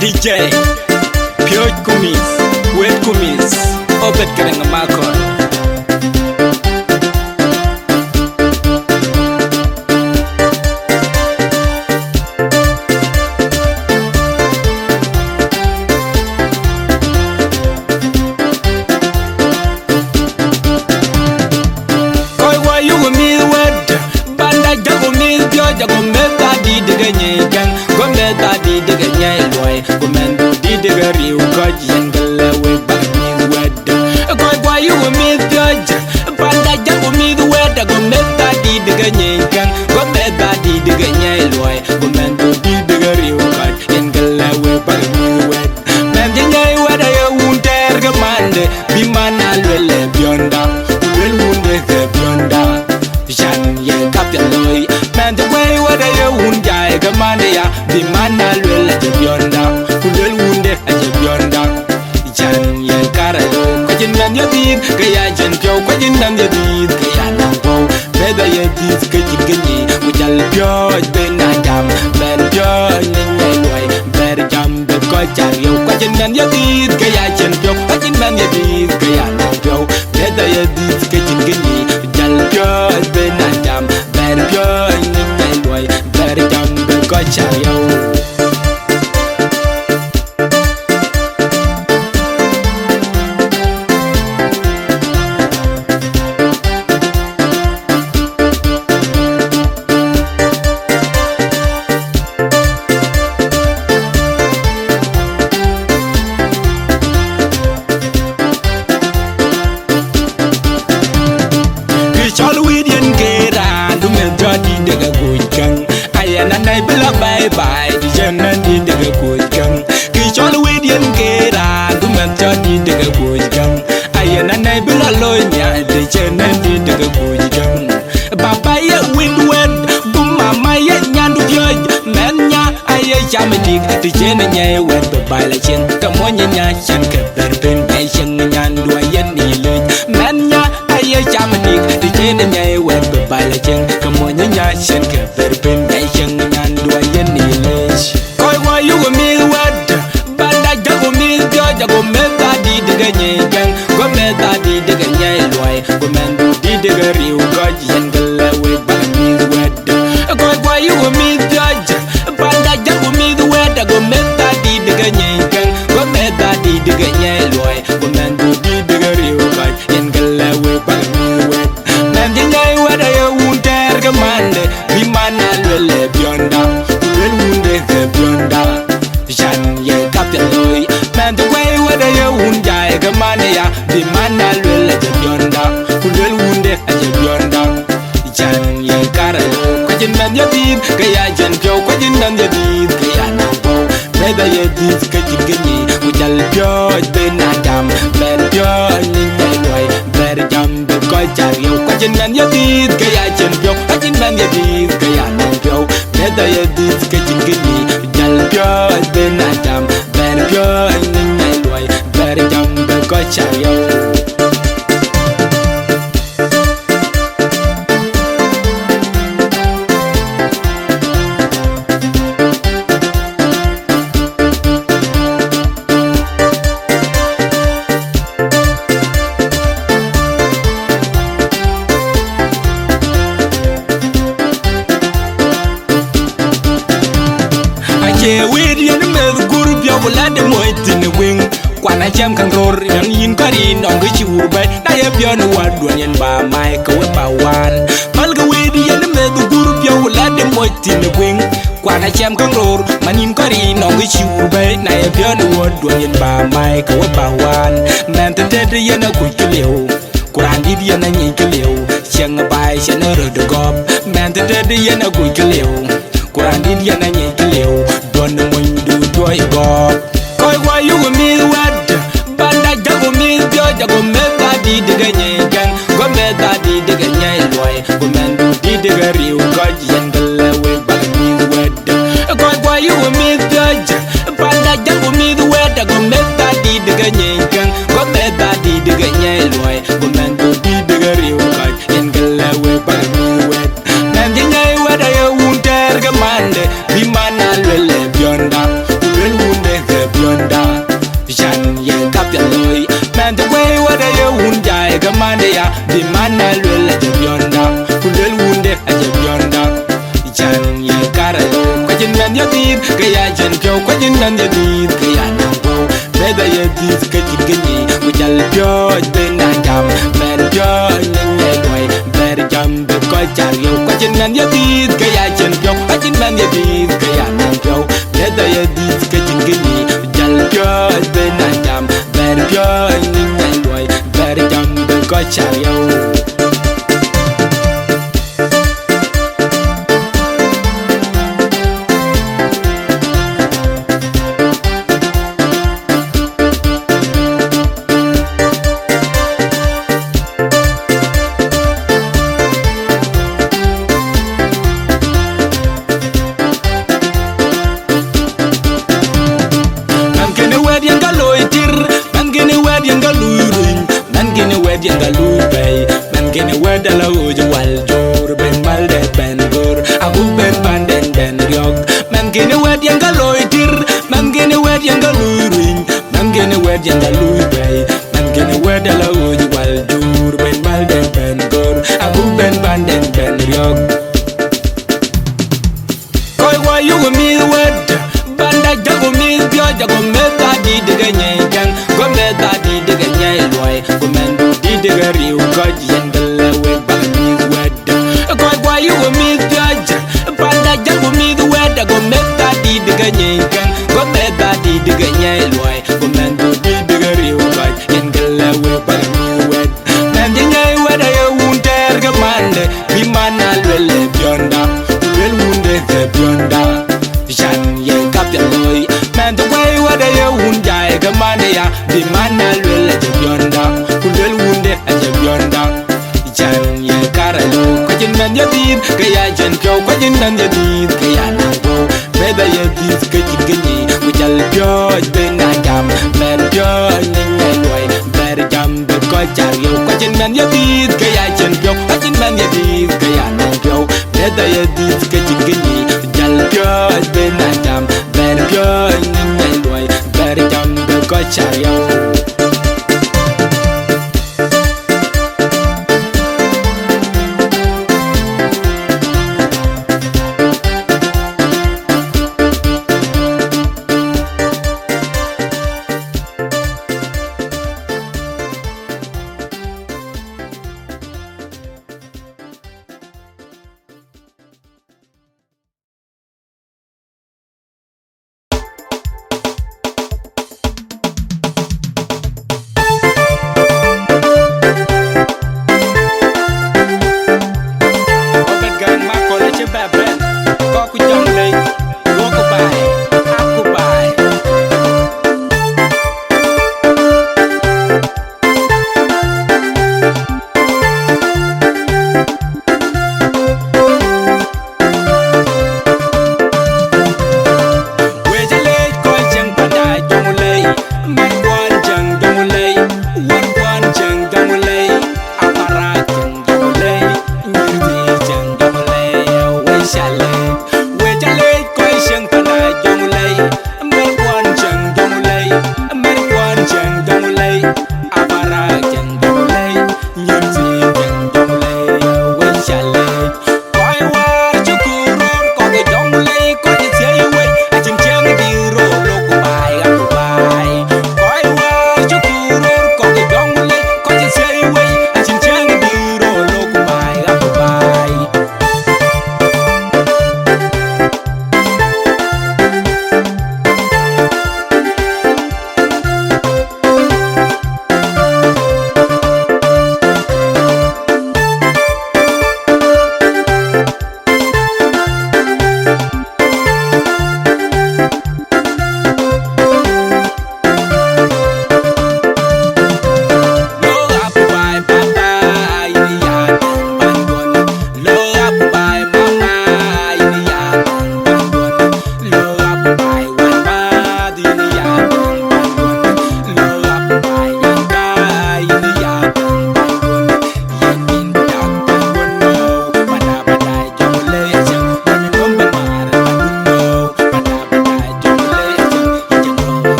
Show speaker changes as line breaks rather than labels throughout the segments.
DJ Pure Kumis, Wet Kumis, Obet Garang Makol. Jago meta di dega nyegang, go meta di dega nyai loy, go mendo di dega riu go jengale we bani weda. Go you me judge, banda jago me the weda, go meta di dega nyegang, go meta di dega nyai loy, go mendo di dega riu go jengale we bani weda. Man nyai weda ya unter gamande, bimana lele bionda, wel wunde ke bionda. Jan ye kapya loy. Man the way what I wound die, Gamania, the man I will let you beyond down, who will wound it at you beyond down. Jan Yan Caralo, Quajin Nan Yadid, Gayajan Joe, Quajin Nan Yadid, Gayana Go, Better Yadid, Gajigani, which I'll judge Benagam, better judge Ninway, better jump the Cochario, Quajin Nan Yadid, Gayajan Joe, Quajin Nan Yadid, Gayana Go, better Yadid, Gajigani, which I'll judge Benagam, better judge. Better jump the Cochario. Nanay bila bye bye di janan di daga kujang ki chol widien kera du man di daga kujang ay nanay bila lonya di janan di daga kujang baba ya win bu mama ya nyandu yoj menya ay jamadik di janan nya wet bye la chen kamonya nya chan ke berben ay chen nyandu ayen ni loj menya ay jamadik di janan nya wet bye la chen kamonya nya chan ke berben ay chen Jago meta di dega nyegang, go meta di dega nyai loy, go mendo di dega riu go jengale we bani weda. Go you me judge, banda jago me the weda, go meta di dega nyegang, go meta di dega nyai loy, go mendo di dega riu go jengale we bani weda. Man nyai weda ya unter gamande, bimana lele bionda, wel wunde ke bionda. Jan ye kapya loy, man the way whether you wound die, Gamania, the man I will let you beyond down, who will wound it at you beyond down. Jan ye caralo, Quajin Nan Yadid, Gayajan Joe, Quajin Nan Yadid, Gayana Go, Better Yadid, Gajigani, which I'll judge Benagam, better judge Ninway, better jump the Cochario, Quajin Nan Yadid, Gayajan Joe, Quajin Nan Yadid, Gayana Go, better Yadid, Gajigani, which I'll judge Benagam, better judge Ninway, better jump the Cochario. Kwana jam kan ror yang yin kari nong ke chiur bai na ya pion wa duan yen ba mai ko ba wan mal ga we di yen me du guru pio la de mo tin wing kwana jam kan ror man yin kari nong ke chiur bai na ya pion wa duan yen ba mai ko ba wan man te de yen ku kileu kuran di yen nyi kileu chang bai chen ro de gob man te de yen ku kileu kuran di yen nyi kileu don mo du toy gob koi wa you me wad banda jago me jago meta di dega nyegang go meta di dega nyai loy go mendo di dega riu go jengale we bani weda koi wa you me judge banda jago me weda go meta di dega nyegang go meta di dega nyai loy go mendo di dega riu go jengale we bani weda nan nyai weda ya unter gamande bimana lele bionda wel wunde man ya dir ke ya jen pyo kwa jin man ya dir ke ya na wo be da ya dir ke jin ke ni ku jal pyo be na jam mer pyo ni ne doi ber jam be ko char yo kwa jin man ya dir ke ya jen pyo kwa jin man ya dir ke ya na pyo be da ya dir ke jin ke ni jal pyo be na jam ber pyo ni ne doi ber jam be ko char yo Dala uju wal jor ben malde ben gor abu ben banden den ryog man gene wed yang galoy tir man gene wed yang galoy ring man gene wed yang galoy bay man gene wed dala uju wal jor ben malde ben gor abu ben banden den ryog koy wa yu mi wed banda jago mi bio jago meta di de ganye gang go meta di de ganye loy go men di de riu go yen you will meet judge Panda jago me the weather go make that di the ganyan go make that di the ganyan loy go man do di the real right in the level but me wet man the ngay weather you won't tear the man be man al well beyonda well wunde the beyonda jan ye kap the loy man the way weather you won't die the man ya be man al well the beyonda well wunde the beyonda jan ye karalo kwajin man ya dir ke ya jen pyo kwajin man ya dir ke ya na wo be da ya dir ke jin ke ni ku jal pyo be na jam mer pyo ni ngai loi ber jam be ko char yo kwajin man ya dir ke ya jen pyo kwajin man ya dir ke ya na pyo be da ya dir ke jin ke ni jal pyo be na jam ber pyo ni ngai loi ber jam be ko char yo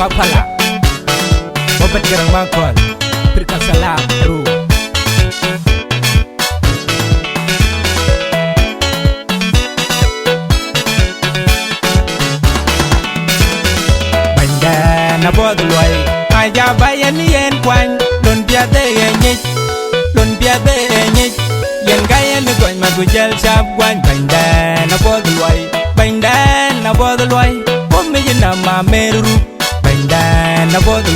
Papala Obet Garang Makol Berikan salam bro. Na bod loy aja bayan yen kwan don pia de nyit don pia de nyit yen gayen goin ma gujel chap kwan banda na bod loy pom me na ma meru banda na bod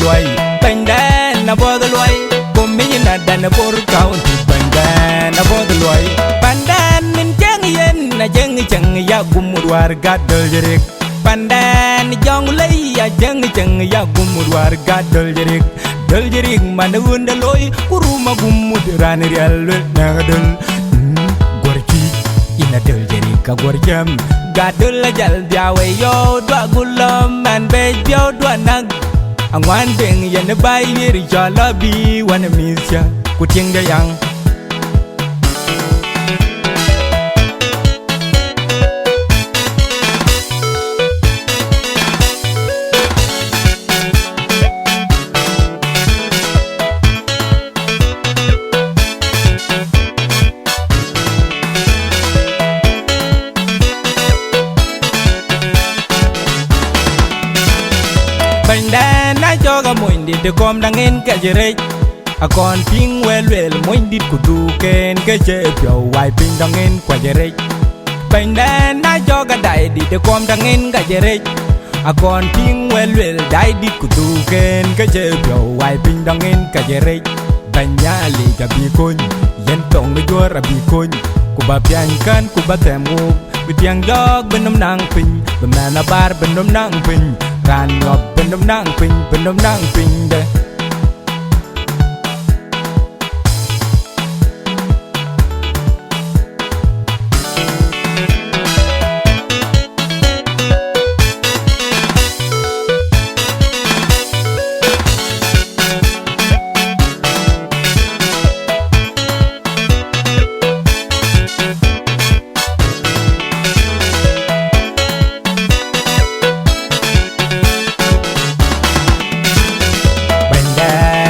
loy pom me na dan bor county banda na bod loy pandan min jeng yen na jeng jeng ya gumur gadol jerik pandan jong lay ya jeng jeng ya gumur warga dol jerik mana unda loy kuruma gumud ran real nagadol gorki ina dol jerik ka gorjam gadol jal biawe yo dwa gulam man be bio dwa nag angwan deng ya ne bay ri jala bi wana misya kuting da yang banda na joga moindi de kom dangen ka jere akon ping wel moindi kudu ken ke je pyo wai ping dangen kwa jere banda na joga dai di de kom dangen ka jere akon ping wel dai di kudu ken ke je pyo wai ping dangen ka jere banya li ga bi kun yen tong de jor bi kun ku ba pian kan ku ba temu bityang jog benom nang pin bemana bar benom nang pin ran ngọc bên đông nang pin de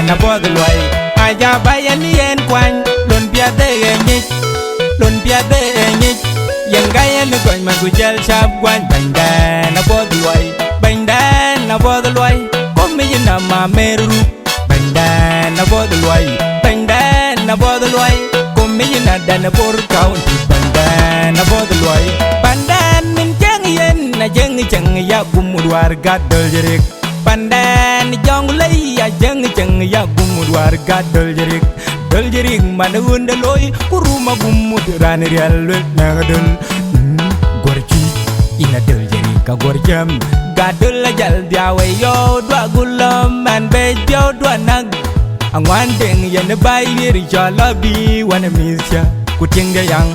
na bod loy aja bayan yen kwan don pia de nyit yen gayen goin ma gujel chap kwan banda na bod loy kom me na ma meru banda na bod loy kom me na dan bor county banda na bod loy pandan min jeng yen na jeng ya gumur warga dol jerik pandan jong lay ya jeng jeng ya gumud warga dol jerik mana unda loy kuruma gumud ran real nagadol gorki ina dol jerik ka gorjam gadol jal diawe yo dwa gulam man be bio dwa nag angwan deng ya ne bay ri jala bi wana misya kuting da yang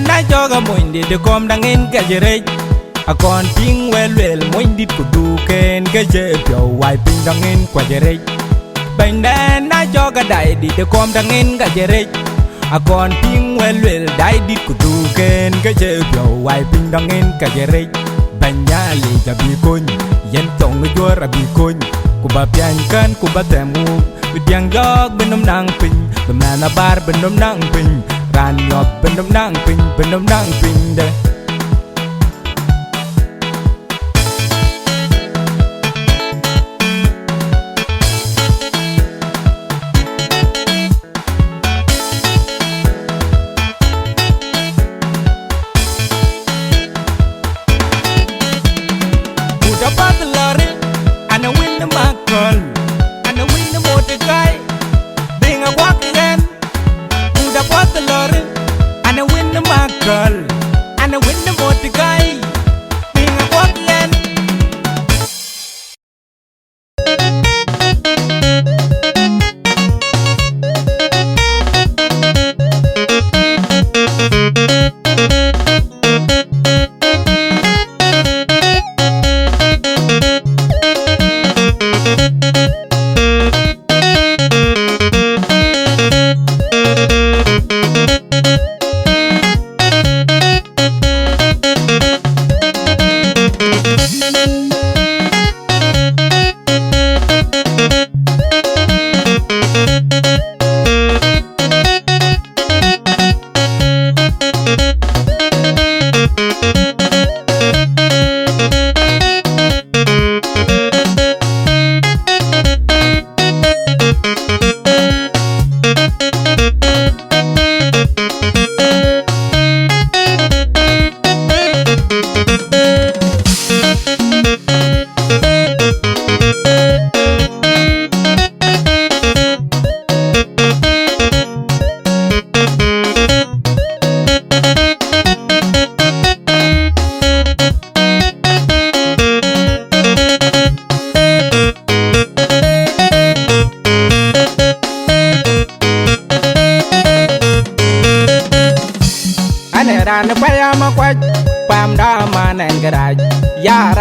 na joga moindi de kom dangen ka jere akon ping wel moindi kudu ken ke je pyo wai ping dangen kwa jere banda na joga dai di de kom dangen ka jere akon ping wel dai di kudu ken ke je pyo wai ping dangen ka jere banya li ga bi kun yen tong jor bi kun ku ba pian kan ku ba temu bidyang jog benom nang pin bemana bar benom nang pin ran ngọc bên đông nang pin de udah patlari ana win the makol ana win the motor guy being a walk again udah patlari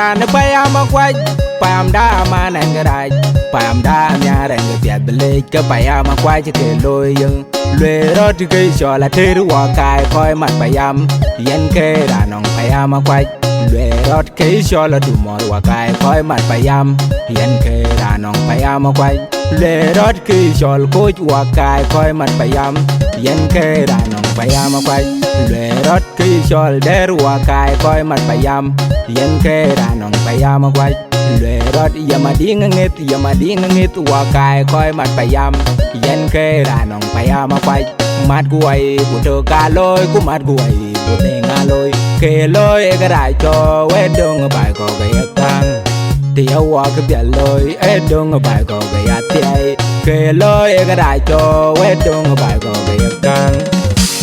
ran paya Makuach pam da man and garage pam da nya and the bele ka paya Makuach ke loy yung lue rot ke cho la ter wa kai koi mat payam yen ke ranong paya Makuach lue rot ke cho la du mor wa kai koi mat payam yen ke ranong paya Makuach lue rot ke cho ko wa kai koi mat payam yen ke ranong paya Makuach lue rot ke cho der wa kai koi mat payam yen ke ranong paya Makuach lue rot yamading ngit wa kai koi mat payam yen ke ranong paya Makuach mat guai buto ka loi ku mat guai bute nga loi ke loi ga dai cho we dong bai ko ga kang tia wa ke bia loi e dong bai ko ga tiai ke loi ga dai cho we dong bai ko ga kang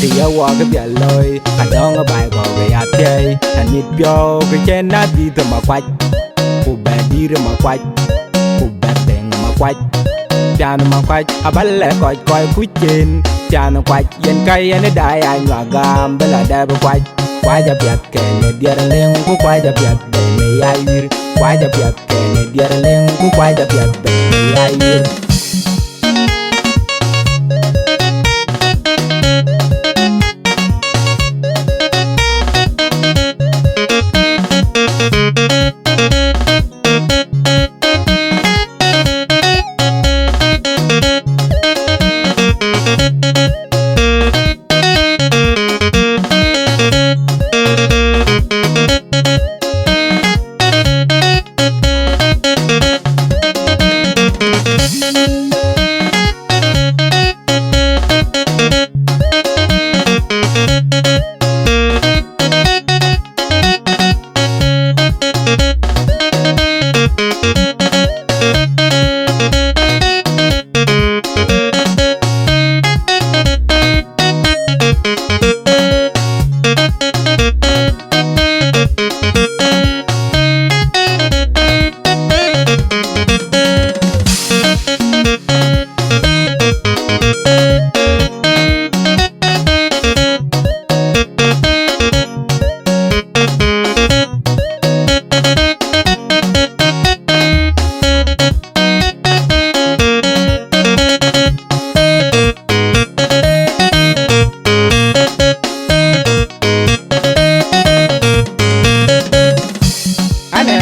tia wa ke bia loi a dong bai ko ga tiai an nit bio ke chen na di to Makuach ku ba di re Makuach ku ba deng Makuach piano Makuach aballe coi coi cú trên piano Makuach yen kai yen dai anh wa gam bela da Makuach qua ja piat ke ne dia leng ku qua ja piat be me ai qua ja piat ke ne dia leng ku qua ja piat be me ai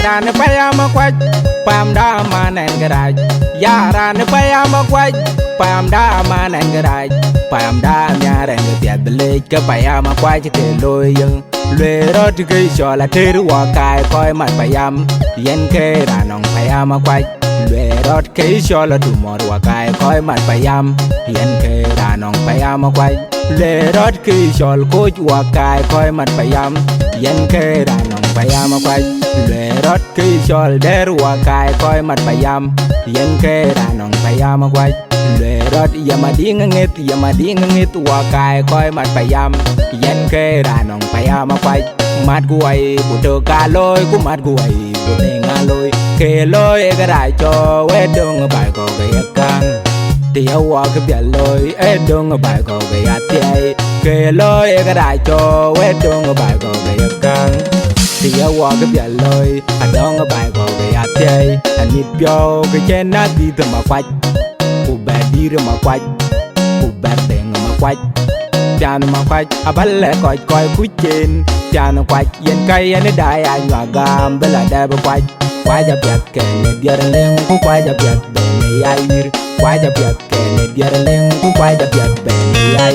ran paya Makuach pam da man and garage ya ran paya Makuach pam da man and garage pam da nya and the bele ka paya Makuach ke loy yung lue rot ke cho la ter wa kai koi mat payam yen ke ranong paya Makuach lue rot ke cho la du mor wa kai koi mat payam yen ke ranong paya Makuach lue rot ke cho ko wa kai koi mat payam yen ke ranong paya Makuach lue rot ke cho der wa kai koi mat payam yen ke ranong paya Makuach lue rot yamading ngit wa kai koi mat payam yen ke ranong paya Makuach mat guai buto ka loi ku mat guai bute nga loi ke loi ga dai cho we dong bai ko ga kang tia wa ke bia loi e dong bai ko ga tiai ke loi ga dai cho we dong bai ko ga kang tia wa ke bia loi a dong bai ko ga tiai an nit bio ke chen na di to Makuach ku ba di re Makuach ku ba deng Makuach piano Makuach aballe coi coi cú trên piano Makuach yen kai yen dai anh wa gam bela da Makuach qua ja piat ke ne dia leng ku qua ja piat be me ai qua ja piat ke ne dia leng ku qua ja piat be me ai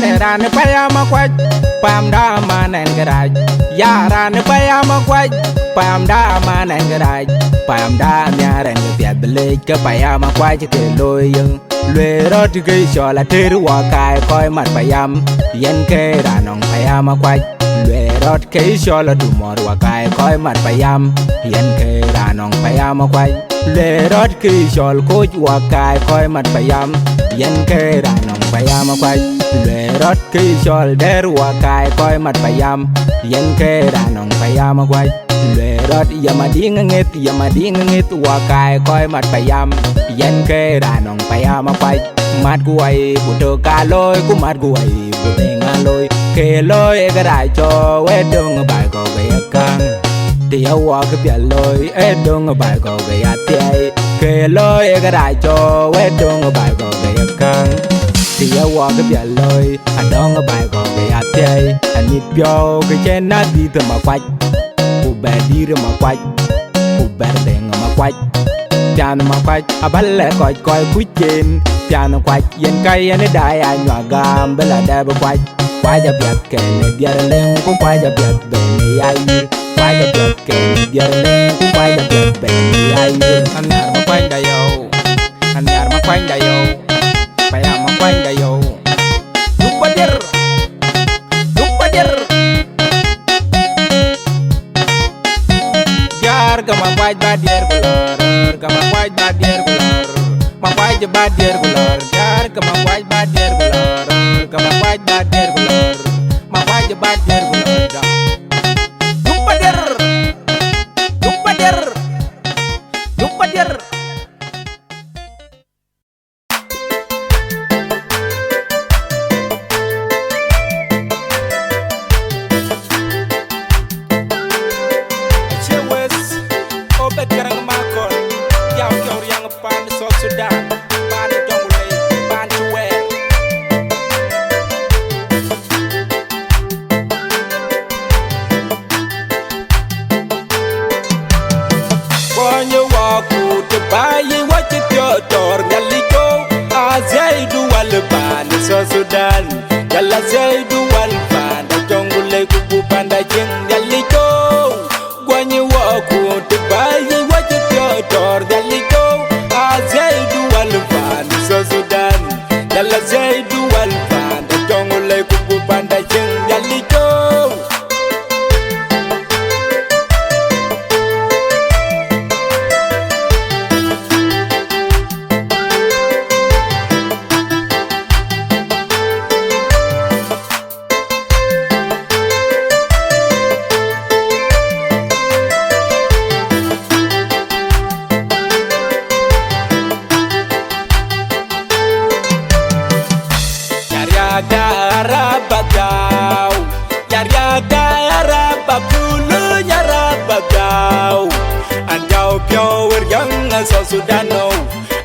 ran paya Makuach pam da man and garage ya ran paya Makuach pam da man and garage pam da nyar and piat bele ke paya Makuach ke loyeng lue rot ke chola ter wa kai koi mat payam yen ke ranong paya Makuach lue rot ke chola du mor wa kai koi mat payam yen ke ranong paya Makuach lue rot ke chol coach wa kai koi mat payam yen ke ranong paya Makuach lue rot ke chol der wa kai koi mat payam yen ke ranong paya Makuach lue rot yamading ngit wa kai koi mat payam yen ke ranong paya Makuach mat guai buto kaloi ku mat guai butenga loi ke loi ga dai cho we dong bai ko be kang tia wa ke pia loi e dong bai ko be atai ke loi ga dai cho we dong bai ko be kang tia wa ke pia loi adong bai ko be atai anit pyo ke chen na di te Makuach ku be di re Makuach ku be deng Makuach piano Makuach aballe koi koi kuchen piano Makuach yen kai ene dai anwa gam bela da Makuach kwaja piat ke ne biar leng ku kwaja piat be ni ai kwaja piat ke ne biar leng ku kwaja piat be ni ai anar Makuach da yo anar Makuach da yo paya Makuach da yo dupadir biar ke Makuach badir kulor ke Makuach badir kulor Makuach badir kulor biar ke Makuach badir kulor ke Makuach badir kulor Makuach badir kulor da dupadir Obet Garang Makol yaw yang pan South Sudan pan jongulay pan chuwer konyo waku te bayi wachit yo tor ngaliko azaidu wal pan South Sudan yalla zaidu wal pan jongulay kubu panda jeng ngaliko konyo waku te bayi wachit yo tor ngaliko azaidu wal pan South Sudan yalla zaidu wal pan jongulay kubu panda jeng ngaliko Bagau Yarya gara babulu nyara bagau Anjau pyo yang South Sudano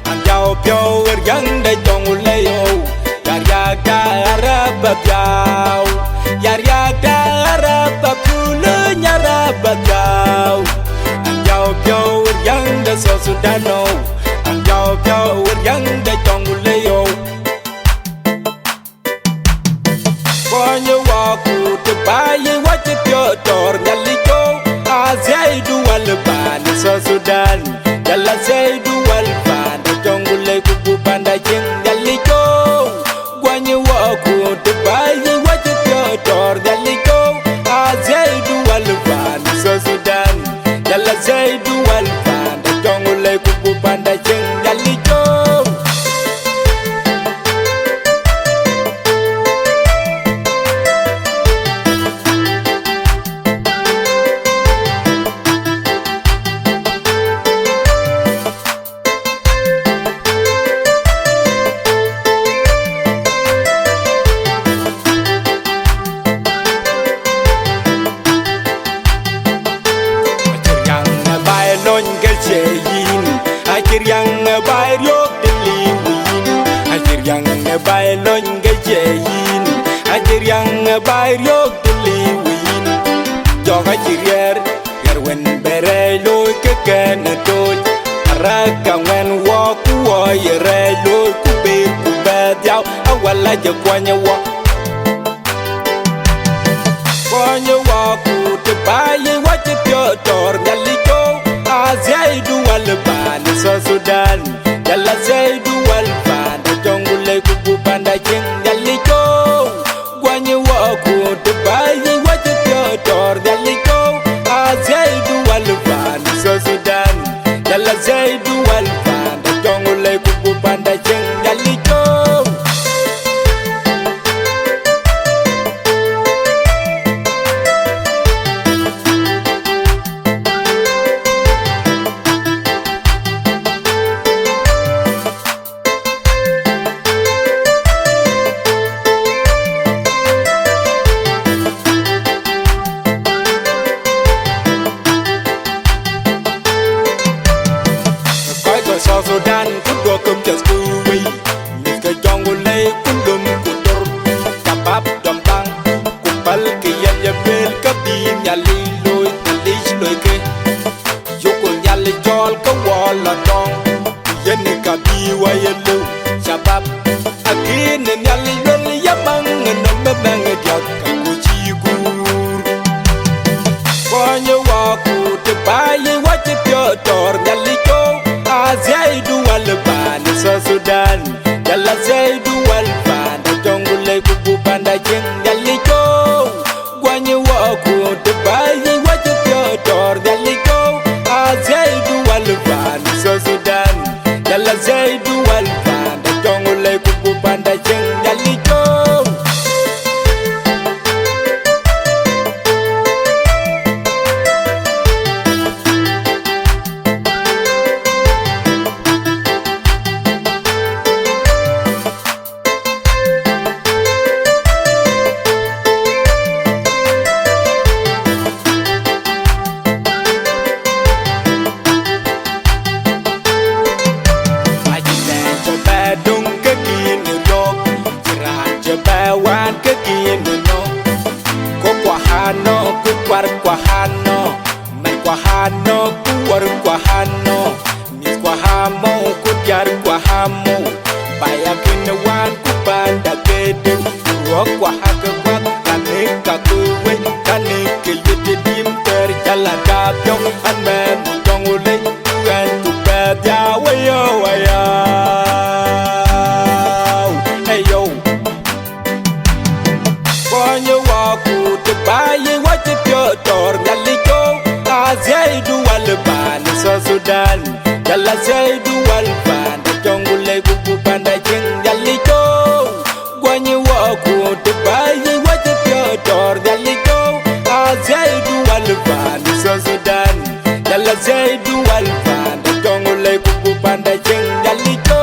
Anjau pyo yang de jongulayo Yarya gara bagau Yarya gara babulu nyara bagau Anjau pyo yang de South Sudano Anjau pyo yang de jongulayo konyo waku te bayi wachit yo tor ngaliko azaidu wal pan South Sudan yalla zaidu wal pan jongulay kubu panda jeng ngaliko konyo waku te bayi wachit yo tor ngaliko azaidu wal pan South Sudan yalla zaidu wal pan jongulay kubu panda jeng ngaliko Akhir yang bayok deliwin Akhir yang baylon gejeyin Akhir yang bayok deliwin Jog akhir wen bere loy keken doj Araka wen waku wa yere loy kubir kubet yaw Awala je kwanya wa Sudan. Yalla Zaidu Walfan, the jungle kupu panda king Yaliko. Gwanyi waku to buy what you door Yaliko. Zaidu Walfan, Sudan. Yalla Zaidu Walfan, the jungle kupu panda king Yaliko. Sudan could go come just go away. Mr. Jungle could dum kudur. Kabab dumpang. Kupal kiyan ya bel kabin ya liloy talish loike. Yukul yali jol ka wala dong. Yeni kabi wa yelu. Shabab. Akin yali yali yabang nambe bang yak kakuchigur. Kwanya waku te bayi wajib yotor yali jo. Zaidu Walfan, Sudan. Yalla Zaidu Walfan, the jungle kupu panda king Yaliko. Gwanyi waku to buy what you door Yaliko. Zaidu Walfan, Sudan. Yalla Zaidu Walfan, the jungle kupu panda king Yaliko. Kwahano, men kwahano, kuwar kwahano, mis kwahamo, kudyar kwahamo, baya kinawan kupanda kede, kuwa kwahaka kwak, kanika kuwe, kanika yete dim ter jala kapyo, anmen mutongule, kuwen tupedya wayo wayo, hey yo, konyo waku te bayi wajib yotor Yaliko. Zaidu Walfan, Sudan. Yalla Zaidu Walfan, the jungle kupu panda king Yaliko. Gwanyi waku to buy what you door Yaliko. Zaidu Walfan, Sudan. Yalla Zaidu Walfan, the jungle kupu panda king Yaliko.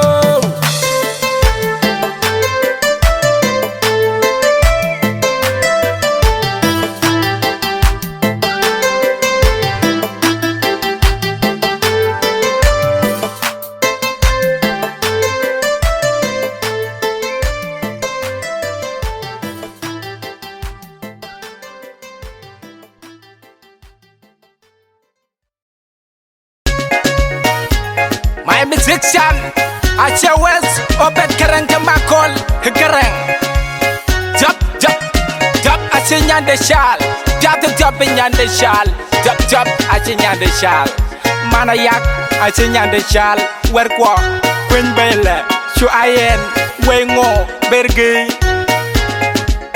My musician, West, Obet Garang Makol, Garang. Jump, Asinyan de Shal, Jump in Yan de Shal, Jump, Asinyan de Shal, Manayak, Asinyan de Shal, Werkwa, Queen Belle, Shuayen, Wengo, Bergi,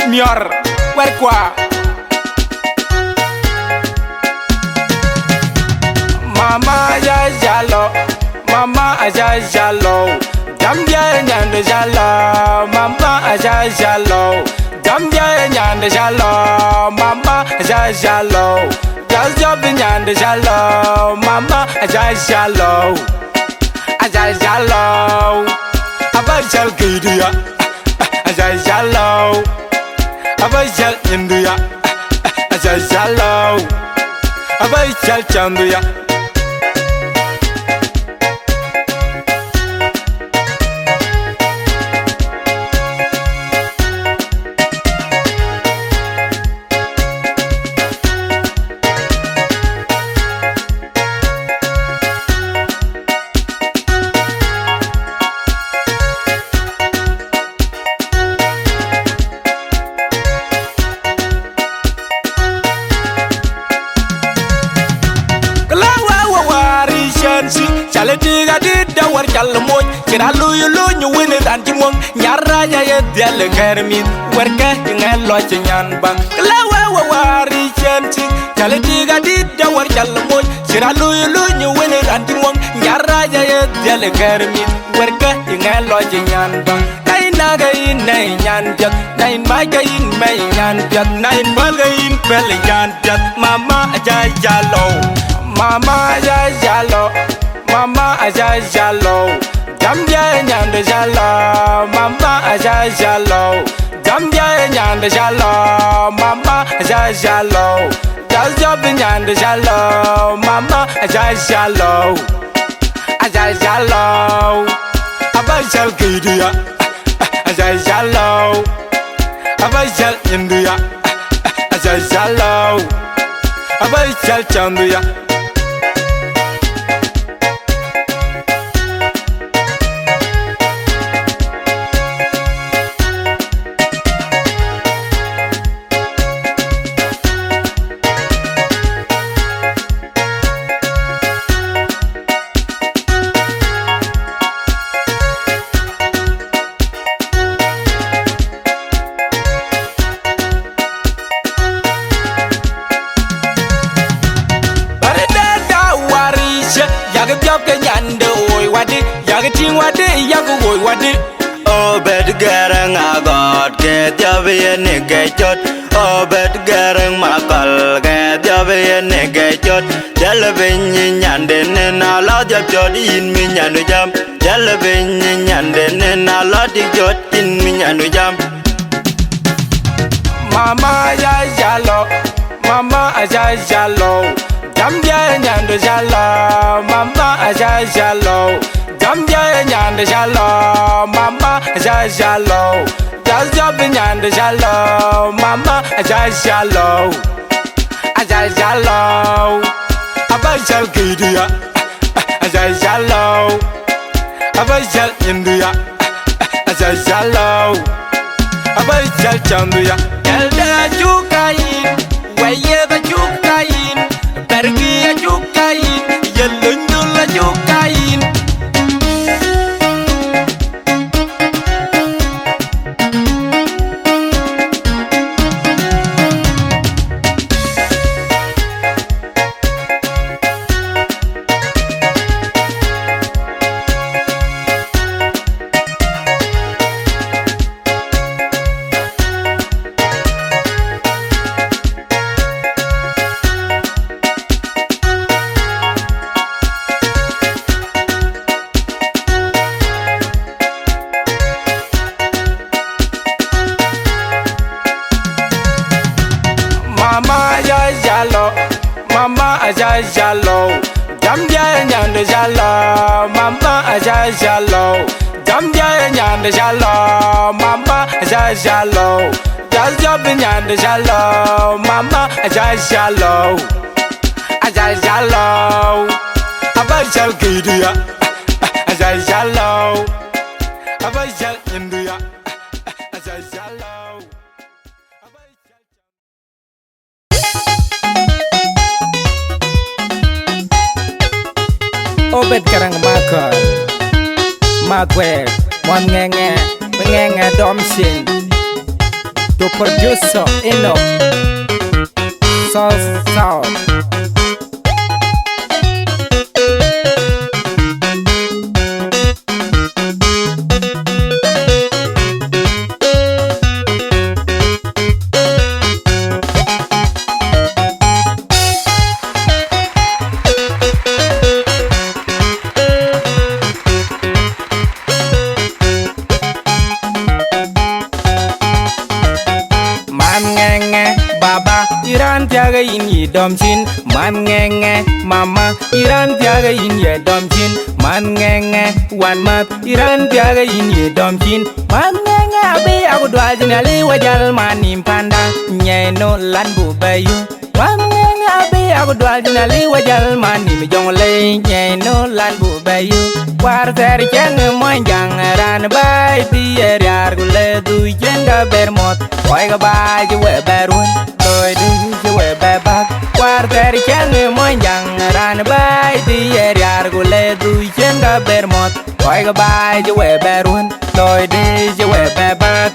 Mior, Werkwa. Mama ya jalo, Mama aja jalo, Gambia nyande jalo, Mama aja jalo, Gambia nyande jalo, Mama aja jalo, Jazzob nyande jalo, Mama aja jalo, Abajal kiduya, aja jalo, Abajal induya, aja jalo, Abajal chanduya. chal moy kira luyu lunyu wini ran ci mong nyara ya ye del kermin werke ngel lo ci nyan bang klawe wa wari chenti chale diga dit da war chal moy kira luyu lunyu wini ran ci mong nyara ya ye del kermin werke ngel lo ci nyan bang nay naga in nay nyan jat nay mai ga in mai nyan jat nay bal ga in pel nyan jat mama aja jalo mama aja jalo mama aja jalo Gambia nyande jalo mama aja jalo Gambia nyande jalo mama aja jalo Jazob nyande jalo mama aja jalo abajal kidia aja jalo abajal india aja jalo abajal chanduya
Obet Garang Makol ke jabe ne ke chot Obet Garang Makol ke jabe ne ke chot Jalbe nyande ne na la jab chot in mi nyanu jam Jalbe nyande ne na la dik chot in mi nyanu jam
Mama ya jalo mama aja jalo Gambia nyande jalo mama aja jalo Gambia nyande jalo mama aja jalo Jazob nyande jalo mama aja jalo abajal kidia aja jalo abajal india aja jalo abajal chanduya elda jukain waye da jukain pergi jukain yelundula jukain Mama aja jalo Gambia nyande jalo mama aja jalo Gambia nyande jalo mama aja jalo Jazob nyande jalo mama aja jalo abajal kidia aja jalo abajal india aja jalo Obet Garang Makol Makuach Mengenge Domshin The producer Eno South Iran tiaga in ye domchin man ngenge mama Iran tiaga in ye domchin man ngenge one month Iran tiaga in ye domchin man ngenge abe aku dua jinali wajal manim panda nye no lan bu bayu man ngenge abe aku dua jinali wajal manim jongle nye no lan bu bayu war ter jeng monjang ran bay bier yar gule du jenga bermot koi ga bay we berun Lôi đứng cho quê bè bạc Quar ter chang monjang ran bay ti yer yar gule du jenga bermot Koi ga bai je we berun loy de je we be bat.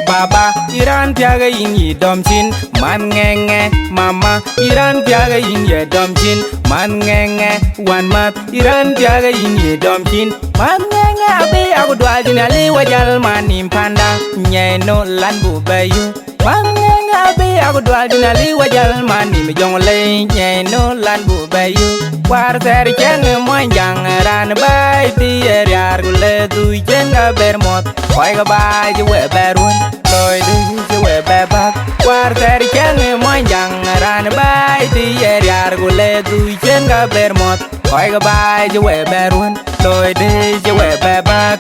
Baba Iran piaga ingi domchin man ngenge mama Iran piaga ingi domchin man ngenge one mat Iran piaga ingi domchin man ngenge abi aku dua dinali wajal manim panda nyeno lan bu bayu man ngenge abi aku dua dinali wajal manim jongle nyeno lan bu bayu war ter jeng moanjang ran bay ti yar gule du jenga bermot koi ga bay je we berun loy de je we be bak war ter jeng moanjang ran bay ti yar gule du jenga bermot koi ga bay je we berun loy de je we be bak.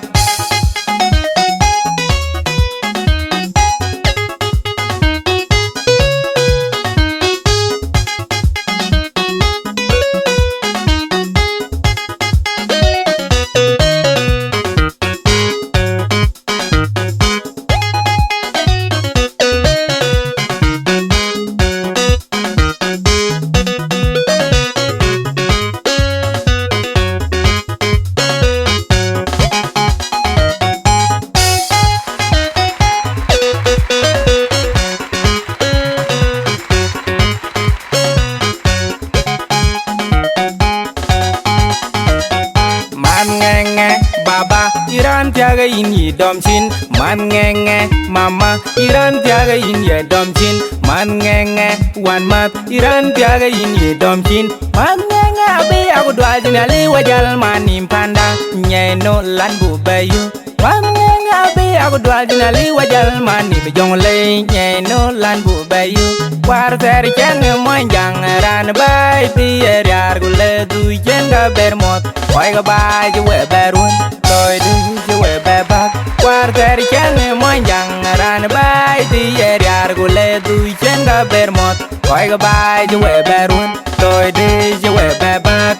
Baba Iran piaga ingi domchin man ngenge mama Iran piaga ingi domchin man ngenge one mat Iran piaga ingi domchin man ngenge abi aku dua dinali wajal manim panda nyeno lan bu bayu man ngenge abi aku dua dinali wajal manim jongle nyeno lan bu bayu war ter jeng moanjang ran bay ti yar gule du jenga bermot koi ga bay je we berun loy de je we be bak war ter jeng moanjang ran bay ti yar gule du jenga bermot koi ga bay je we berun loy de je we be bak.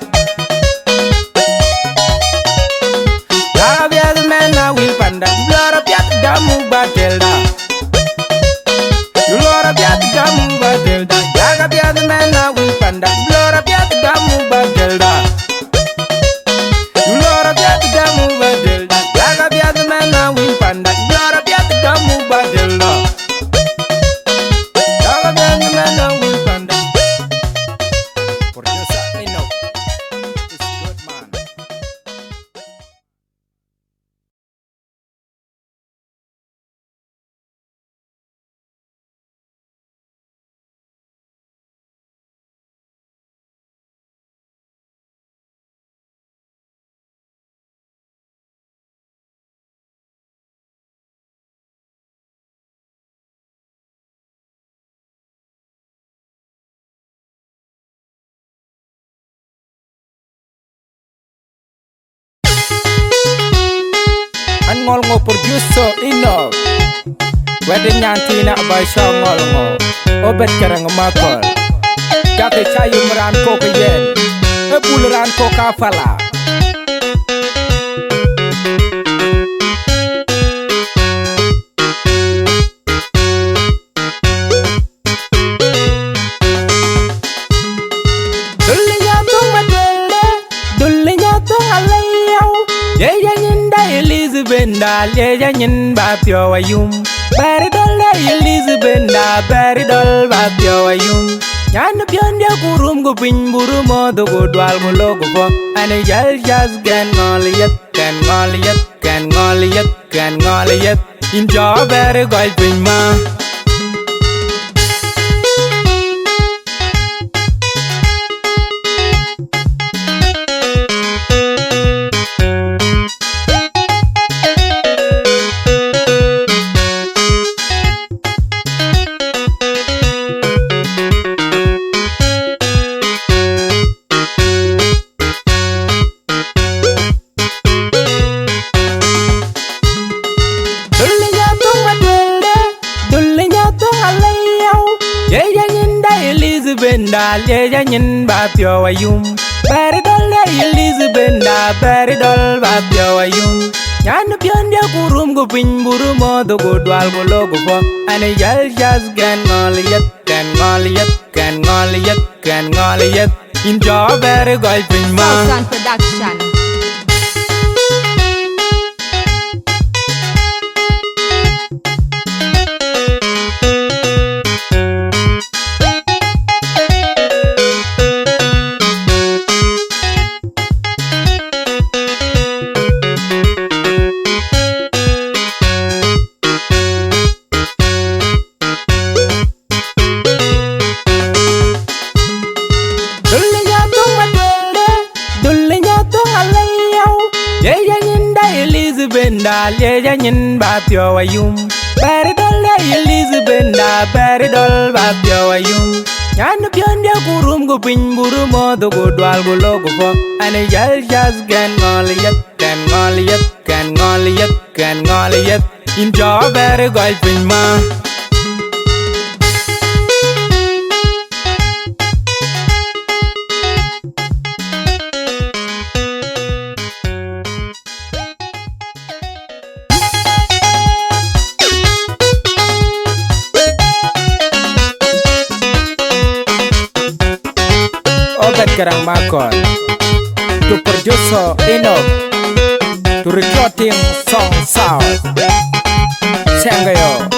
Rabia the man na will panda blora piat damu batelda blora piat damu batelda jaga piat the man na will panda blora piat damu batelda blora piat damu batelda jaga piat the man na will panda blora piat damu batelda jaga piat the man na will panda producer I know it's good man. Ngol ngo producer ino wedding nyanti na by show ngol ngo Obet Garang Makol jake chayu meran ko ke yen e buluran ko ka fala dulinya to alayaw ye nyinda Elizabeth ye nyin ba pyo ayum bari dol Elizabeth bari dol ba pyo ayum nyan pion dia kurum go pin buru mo do go dwal go logo fo ane jal jas gan ngoliyat in jo bari gol pin ma Elizabenda leja nyin ba pyo ayum bari dol Elizabenda bari dol ba pyo ayum nyan pion dia kurum go pin buru mo do go dwal go logo fo ane yal jas gan ngoliyat kan ngoliyat kan ngoliyat kan ngoliyat in jo bari gol pin ma
Sound Production.
Elizabenda leja nyin ba pyo ayum bari dol Elizabenda bari dol ba pyo ayum nyan pion dia kurum go pin buru mo do go dwal go logo fo ane yal jas gan ngoliyat kan ngoliyat kan ngoliyat kan ngoliyat in jo bari gol pin ma Obet Garang Makol to producer to recording song sound Sangayo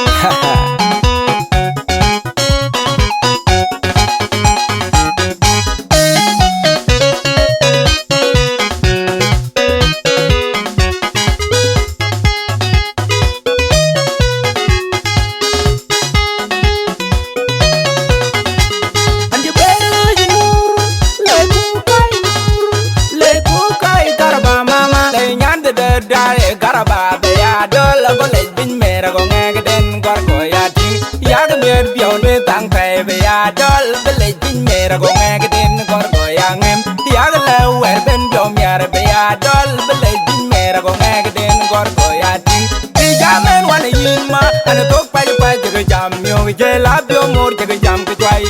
Garaba be ya dol go le bin mera go ngeg den gor ko ya ti ya ga mer pion be tang pe be ya dol be le bin mera go ngeg den gor ko ya ngem ya ga le wer ben dom yar be ya dol be le bin mera go ngeg den gor ko ya ti ti ja men wan yin ma an tok pa pa je jam yo je la bio mor je jam ke twai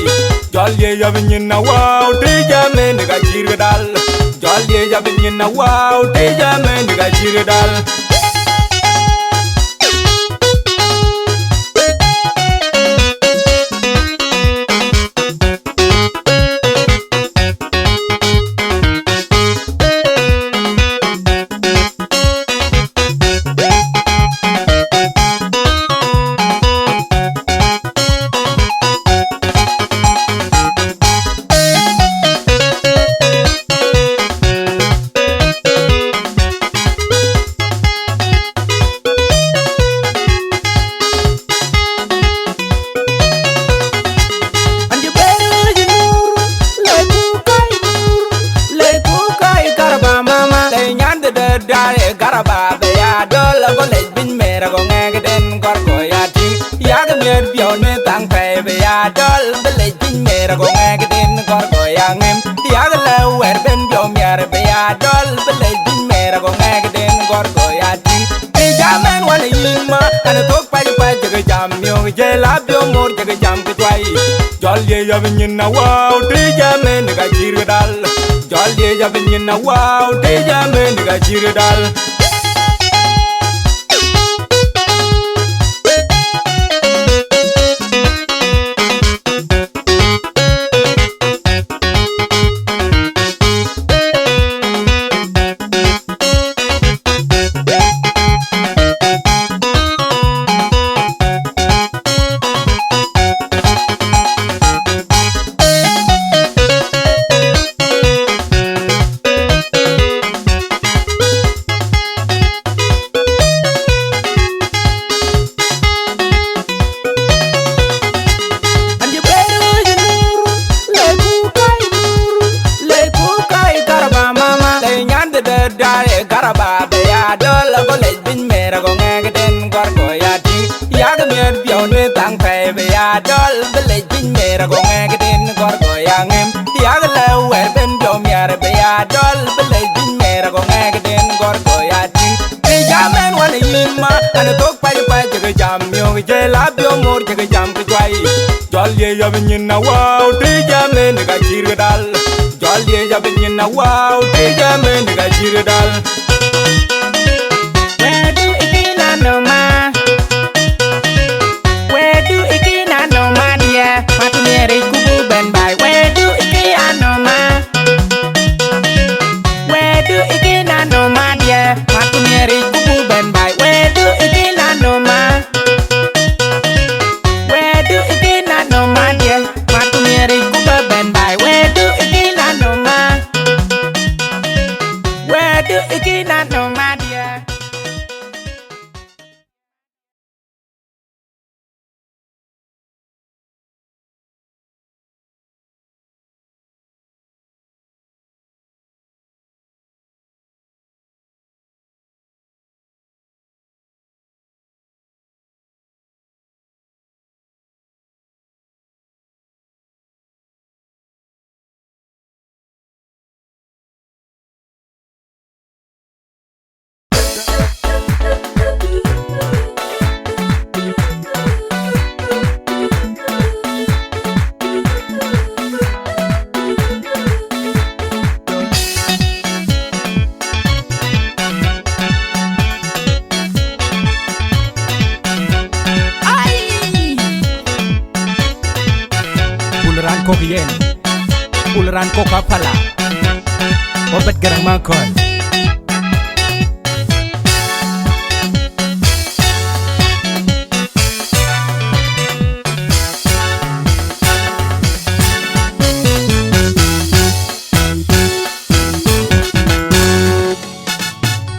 jol ye ya bin na wow ti ja men ga jir ga dal jol ye ya bin na wow ti ja men ga jir ga dal Garaba be ya dol go le bin mera go ngeg den gor ko ya ti ya ga mer pion me tang pe be ya dol be le bin mera go ngeg den gor ko ya ngem ya ga le wer ben bio mer be ya dol be le bin mera go ngeg den gor ko ya ti ti ja men wan yin ma an tok pa pa je jam yo je la bio mor je jam ke twai jol ye ya bin na wow ti ja men ga jir dal jol ye ya bin na wow ti ja men ga jir dal Garaba be ya dol go le bin mera go ngeg den gor ko ya ti ya ga mer pion me tang pe be ya dol be le bin mera go ngeg den gor ko ya ngem ya ga le wer ben dom yar be ya dol be le bin mera go ngeg den gor ko ya ti ti ja men wan yin ma an tok pa pa je jam yo je la bio mor je jam ke twai jol ye Yabin wow, Tijam in the Gachiradal. Jolly Yabin wow, Tijam in the Gachiradal.
Where do Ikina no ma? Where do Ikina no ma dear? Matumere kubu ben by. Where do Ikina no ma? Where do Ikina no ma dear? Matumere kubu ben by. Where do Ikina no ma? Where do Ikina no ma dear? Matumere kubu ben by. Where do Ikina no ma? Where do Ikina no ma dear?
Pularan ko kapala. Obet Garang Makol.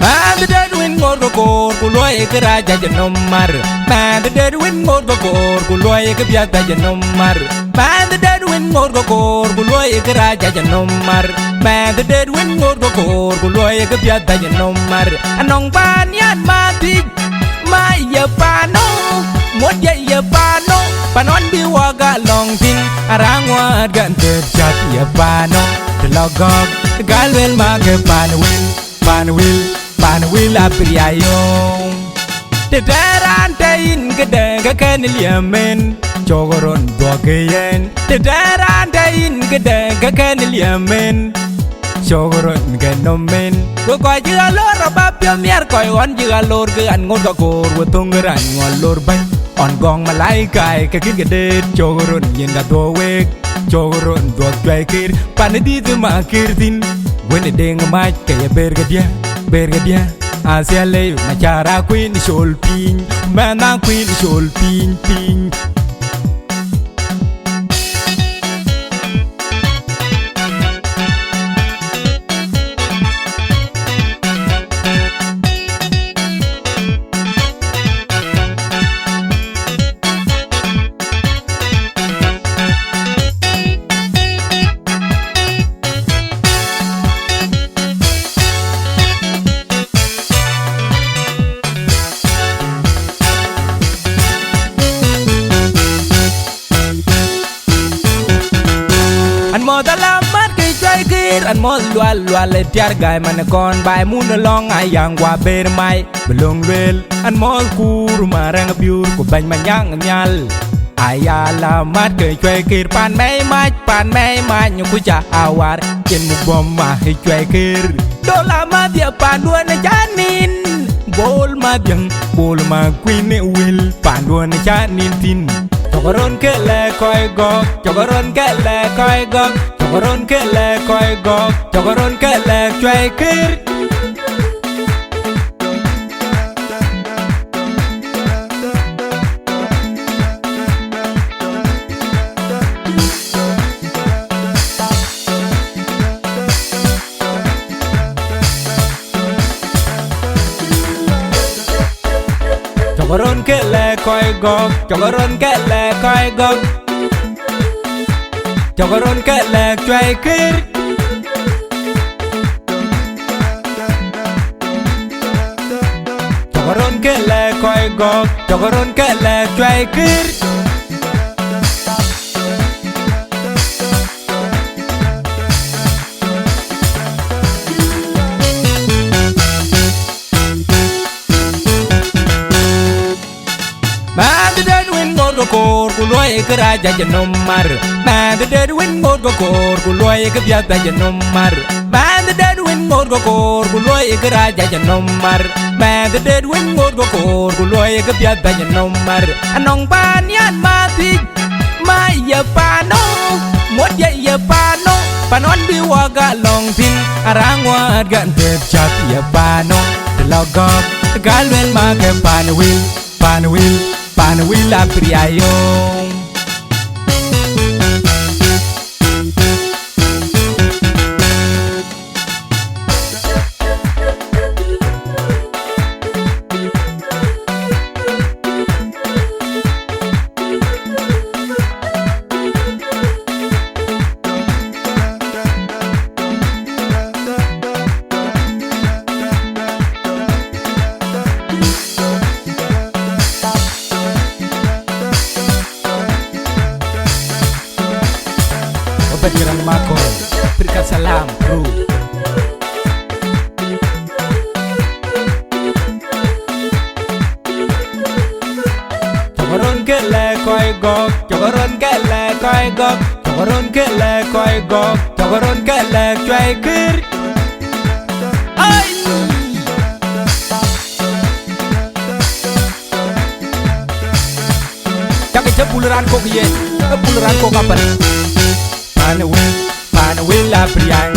Man the dead wind more go kuloy keraja jenomar. Man the dead wind more go kuloy kebiata jenomar. Man the dead wind more go kuloy keraja jenomar. Man the dead wind more go kuloy kebiata jenomar. Anong banyan mati maya pano modya ya pano panon biwaga long tin arangwa gante chat ya pano telogog galwel mage panwil apriayong teterante in gedega keniliamen jogoron dogeyen teterante in gedega keniliamen jogoron genomen go jiga lor babyo mier koy on jiga lor ke an ngod ko wotongran ngolor ban on gong malaikai ke kin gede jogoron yen ga dowek jogoron do twekir panedi tu makirtin wene deng mach ke bergadia asiale machara queen shol pin mana queen shol pin an mol lwal tiar gai man kon bai mun long ayang wa ber mai belong wel an mol kur marang biur ko ban manyang nyal ayala mat ke chwe kir pan mai nyu ku cha awar chen mu bom ma he chwe kir dola ma dia pan duan janin bol ma queen ne wil pan duan janin tin Chogoron ke le koi gok, chogoron ke le koi gok, chogoron ke le koi gok, chogoron ke le chwe kir. Chogoron ke le koi gok, chogoron ke le koi gok, chogoron ke le chwe kir. Chogoron ke le koi gok, chogoron ke le chwe kir. Man the dead wind more go kor kuloy kra jajanom mar man the dead win mod go kor ku loy ke bia jajanom mar man the dead win mod go kor ku loy kra jajanom mar man the dead win mod go kor ku loy ke bia jajanom mar anong ban yan mati ma ya pano mod ya pano panon bi waga long tin arangwa gan te chat ya pano the logok galwel ma ke panwil apriayo Obet Garang Makol, berikan salam bro. Cokoron kele koi gok, cokoron kele koi gok, cokoron kele koi gok, cokoron kele cuai kir. Ay. Jangan jebuluran kok ye, jebuluran kok kapan? Panawil la priang